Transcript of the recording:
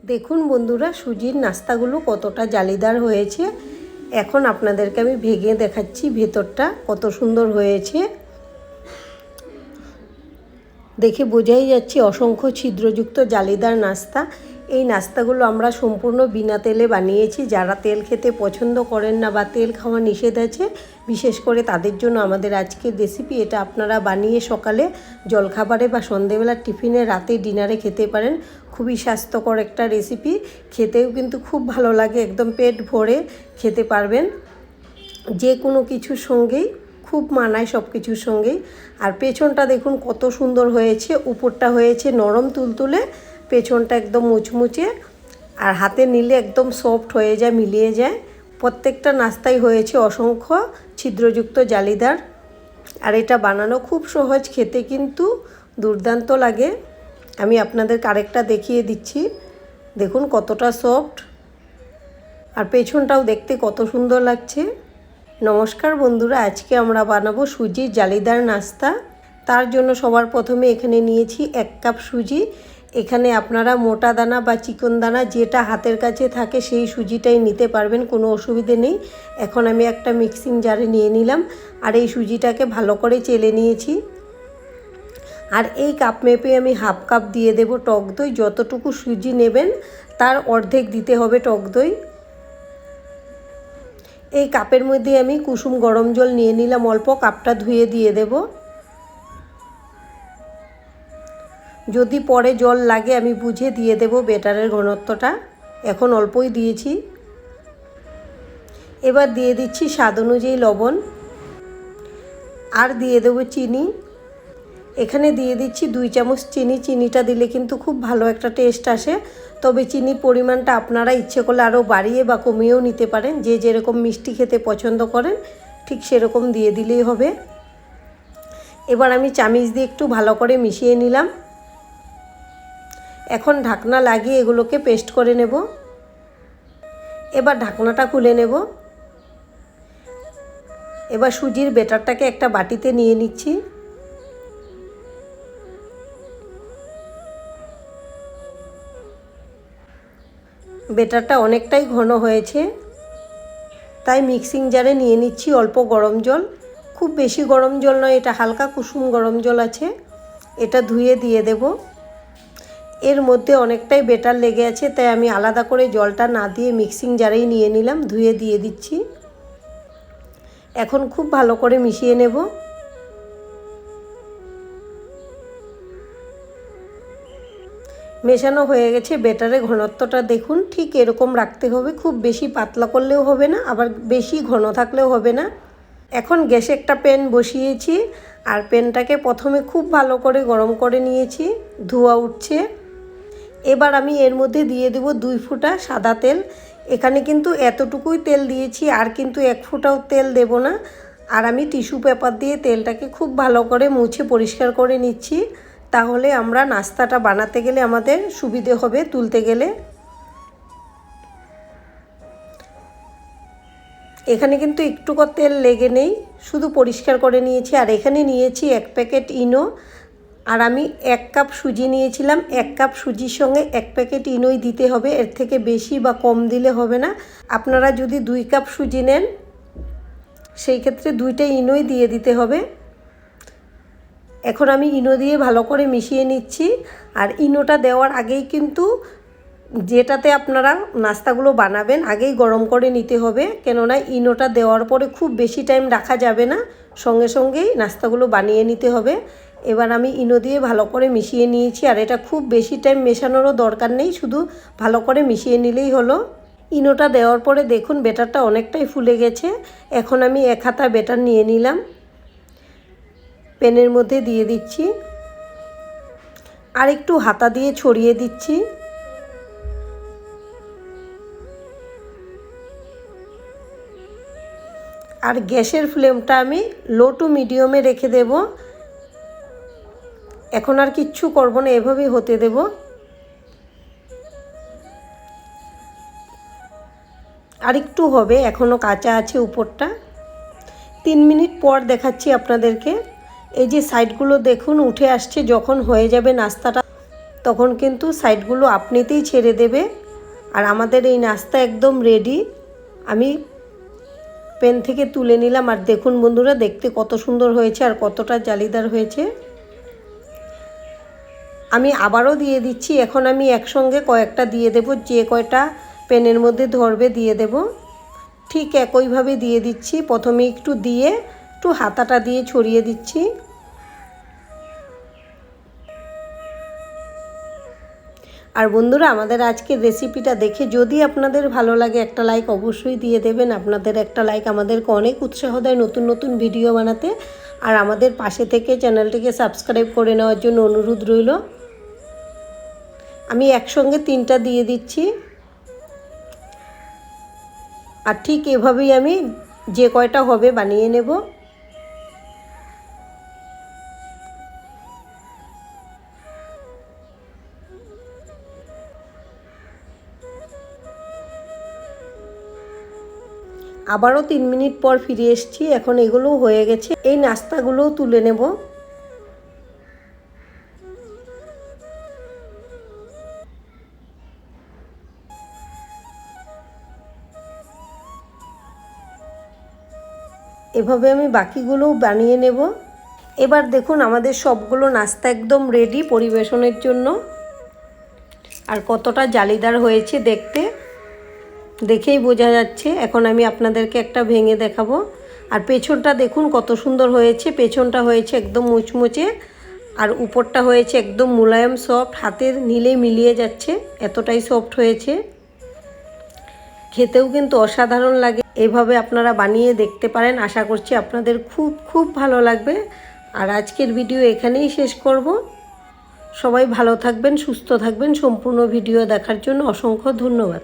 দেখুন বন্ধুরা, সুজির নাস্তাগুলো কতটা জালিদার হয়েছে। এখন আপনাদেরকে আমি ভেঙে দেখাচ্ছি ভেতরটা কত সুন্দর হয়েছে। দেখে বোঝাই যাচ্ছে অসংখ্য ছিদ্রযুক্ত জালিদার নাস্তা। এই নাস্তাগুলো আমরা সম্পূর্ণ বিনা তেলে বানিয়েছি। যারা তেল খেতে পছন্দ করেন না বা তেল খাওয়া নিষেধ আছে, বিশেষ করে তাদের জন্য আমাদের আজকের রেসিপি। এটা আপনারা বানিয়ে সকালে জলখাবারে বা সন্ধেবেলার টিফিনে, রাতে ডিনারে খেতে পারেন। খুবই স্বাস্থ্যকর একটা রেসিপি, খেতেও কিন্তু খুব ভালো লাগে। একদম পেট ভরে খেতে পারবেন, যে কোনো কিছুর সঙ্গেই খুব মানায়, সব কিছুর সঙ্গেই। আর পেছনটা দেখুন কত সুন্দর হয়েছে। উপরটা হয়েছে নরম তুলতুলে, পেছনটা একদম মুচমুচে, আর হাতে নিলে একদম সফট হয়ে যায়, মিলিয়ে যায়। প্রত্যেকটা নাস্তাই হয়েছে অসংখ্য ছিদ্রযুক্ত জালিদার। আর এটা বানানো খুব সহজ, খেতে কিন্তু দুর্দান্ত লাগে। আমি আপনাদেরকে আরেকটা দেখিয়ে দিচ্ছি। দেখুন কতটা সফট, আর পেছনটাও দেখতে কত সুন্দর লাগছে। নমস্কার বন্ধুরা, আজকে আমরা বানাবো সুজির জালিদার নাস্তা। তার জন্য সবার প্রথমে এখানে নিয়েছি 1 কাপ সুজি। এখানে আপনারা মোটা দানা বা চিকন দানা যেটা হাতের কাছে থাকে সেই সুজিটাই নিতে পারবেন, কোনো অসুবিধে নেই। এখন আমি একটা মিক্সিং জারে নিয়ে নিলাম, আর এই সুজিটাকে ভালো করে চেলে নিয়েছি। আর এই কাপ মেপে আমি 1/2 কাপ দিয়ে দেব টক দই। যতটুকু সুজি নেবেন তার অর্ধেক দিতে হবে টক দই। এই কাপের মধ্যে আমি কুসুম গরম জল নিয়ে নিলাম অল্প, কাপটা ধুয়ে দিয়ে দেব। যদি পরে জল লাগে আমি বুঝে দিয়ে দেব বেটারের ঘনত্বটা। এখন অল্পই দিয়েছি। এবার দিয়ে দিচ্ছি স্বাদ অনুযায়ী লবণ, আর দিয়ে দেব চিনি। এখানে দিয়ে দিচ্ছি 2 চামচ চিনি। চিনিটা দিলে কিন্তু খুব ভালো একটা টেস্ট আসে। তবে চিনির পরিমাণটা আপনারা ইচ্ছে করলে আরও বাড়িয়ে বা কমিয়েও নিতে পারেন। যে যেরকম মিষ্টি খেতে পছন্দ করেন ঠিক সেরকম দিয়ে দিলেই হবে। এবার আমি চামচ দিয়ে একটু ভালো করে মিশিয়ে নিলাম। এখন ঢাকনা লাগিয়ে এগুলোকে পেস্ট করে নেব। এবার ঢাকনাটা খুলে নেব। এবার সুজির ব্যাটারটাকে একটা বাটিতে নিয়ে নিচ্ছি। ব্যাটারটা অনেকটাই ঘন হয়েছে, তাই মিক্সিং জারে নিয়ে নিচ্ছি অল্প গরম জল। খুব বেশি গরম জল নয়, এটা হালকা কুসুম গরম জল আছে, এটা ধুয়ে দিয়ে দেব। এর মধ্যে অনেকটাই ব্যাটার লেগে আছে, তাই আমি আলাদা করে জলটা না দিয়ে মিক্সিং জারেই নিয়ে নিলাম, ধুয়ে দিয়ে দিচ্ছি। এখন খুব ভালো করে মিশিয়ে নেব। মেশানো হয়ে গেছে। ব্যাটারের ঘনত্বটা দেখুন, ঠিক এরকম রাখতে হবে। খুব বেশি পাতলা করলেও হবে না, আবার বেশি ঘন থাকলেও হবে না। এখন গ্যাসে একটা প্যান বসিয়েছি, আর প্যানটাকে প্রথমে খুব ভালো করে গরম করে নিয়েছি, ধোঁয়া উঠছে। এবার আমি এর মধ্যে দিয়ে দেব 2 ফোঁটা সাদা তেল। এখানে কিন্তু এতটুকুই তেল দিয়েছি, আর কিন্তু 1 ফোঁটাও তেল দেব না। আর আমি টিস্যু পেপার দিয়ে তেলটাকে খুব ভালো করে মুছে পরিষ্কার করে নিচ্ছি, তাহলে আমরা নাস্তাটা বানাতে গেলে আমাদের সুবিধে হবে তুলতে গেলে। এখানে কিন্তু একটুকু তেল লেগে নেই, শুধু পরিষ্কার করে নিয়েছি। আর এখানে নিয়েছি 1 প্যাকেট ইনো। আর আমি 1 কাপ সুজি নিয়েছিলাম। 1 কাপ সুজির সঙ্গে 1 প্যাকেট ইনোই দিতে হবে, এর থেকে বেশি বা কম দিলে হবে না। আপনারা যদি 2 কাপ সুজি নেন সেই ক্ষেত্রে 2টা ইনোই দিয়ে দিতে হবে। এখন আমি ইনো দিয়ে ভালো করে মিশিয়ে নিচ্ছি। আর ইনোটা দেওয়ার আগেই কিন্তু যেটাতে আপনারা নাস্তাগুলো বানাবেন আগেই গরম করে নিতে হবে, কেননা ইনোটা দেওয়ার পরে খুব বেশি টাইম রাখা যাবে না, সঙ্গে সঙ্গেই নাস্তাগুলো বানিয়ে নিতে হবে। এবার আমি ইনো দিয়ে ভালো করে মিশিয়ে নিয়েছি। আর এটা খুব বেশি টাইম মেশানোরও দরকার নেই, শুধু ভালো করে মিশিয়ে নিলেই হলো। ইনোটা দেওয়ার পরে দেখুন ব্যাটারটা অনেকটাই ফুলে গেছে। এখন আমি 1 হাতা ব্যাটার নিয়ে নিলাম, প্যানের মধ্যে দিয়ে দিচ্ছি, আর একটু হাতা দিয়ে ছড়িয়ে দিচ্ছি। আর গ্যাসের ফ্লেমটা আমি লো টু মিডিয়ামে রেখে দেব। এখন আর কিচ্ছু করব না, এভাবেই হতে দেব। আর একটু হবে, এখনও কাঁচা আছে উপরটা। 3 মিনিট পর দেখাচ্ছি আপনাদেরকে। এই যে সাইডগুলো দেখুন উঠে আসছে, যখন হয়ে যাবে নাস্তাটা তখন কিন্তু সাইডগুলো আপনিতেই ছেড়ে দেবে। আর আমাদের এই নাস্তা একদম রেডি। আমি প্যান থেকে তুলে নিলাম। আর দেখুন বন্ধুরা, দেখতে কত সুন্দর হয়েছে আর কতটা জালিদার হয়েছে। আমি আবারও দিয়ে দিচ্ছি। এখন আমি একসঙ্গে কয়েকটা দিয়ে দেব, যে কয়টা প্যানের মধ্যে ধরবে দিয়ে দেব। ঠিক একইভাবে দিয়ে দিচ্ছি। প্রথমে একটু দিয়ে একটু হাতাটা দিয়ে ছড়িয়ে দিচ্ছি। আর বন্ধুরা, আমাদের আজকের রেসিপিটা দেখে যদি আপনাদের ভালো লাগে একটা লাইক অবশ্যই দিয়ে দেবেন। আপনাদের একটা লাইক আমাদেরকে অনেক উৎসাহ দেয় নতুন নতুন ভিডিও বানাতে। আর আমাদের পাশে থেকে চ্যানেলটিকে সাবস্ক্রাইব করে নেওয়ার জন্য অনুরোধ রইল। আমি একসঙ্গে 3টা দিয়ে দিচ্ছি। আর ঠিক এভাবেই আমি যে কয়টা হবে বানিয়ে নেব। আবারও 3 মিনিট পর ফিরে এসেছি। এখন এগুলো হয়ে গেছে। এই নাস্তাগুলোও তুলে নেব। এভাবে আমি বাকিগুলোও বানিয়ে নেব। এবার দেখুন আমাদের সবগুলো নাস্তা একদম রেডি পরিবেশনের জন্য। আর কতটা জালিদার হয়েছে দেখতে, দেখেই বোঝা যাচ্ছে। এখন আমি আপনাদেরকে একটা ভেঙে দেখাবো। আর পেছনটা দেখুন কত সুন্দর হয়েছে। পেছনটা হয়েছে একদম মুচমুচে আর উপরটা হয়েছে একদম মোলায়েম সফট, হাতের নিলেই মিলিয়ে যাচ্ছে, এতটাই সফট হয়েছে। খেতেও কিন্তু অসাধারণ লাগে। এভাবে আপনারা বানিয়ে দেখতে পারেন। আশা করছি আপনাদের খুব খুব ভালো লাগবে। আর আজকের ভিডিও এখানেই শেষ করব। সবাই ভালো থাকবেন, সুস্থ থাকবেন। সম্পূর্ণ ভিডিও দেখার জন্য অসংখ্য ধন্যবাদ।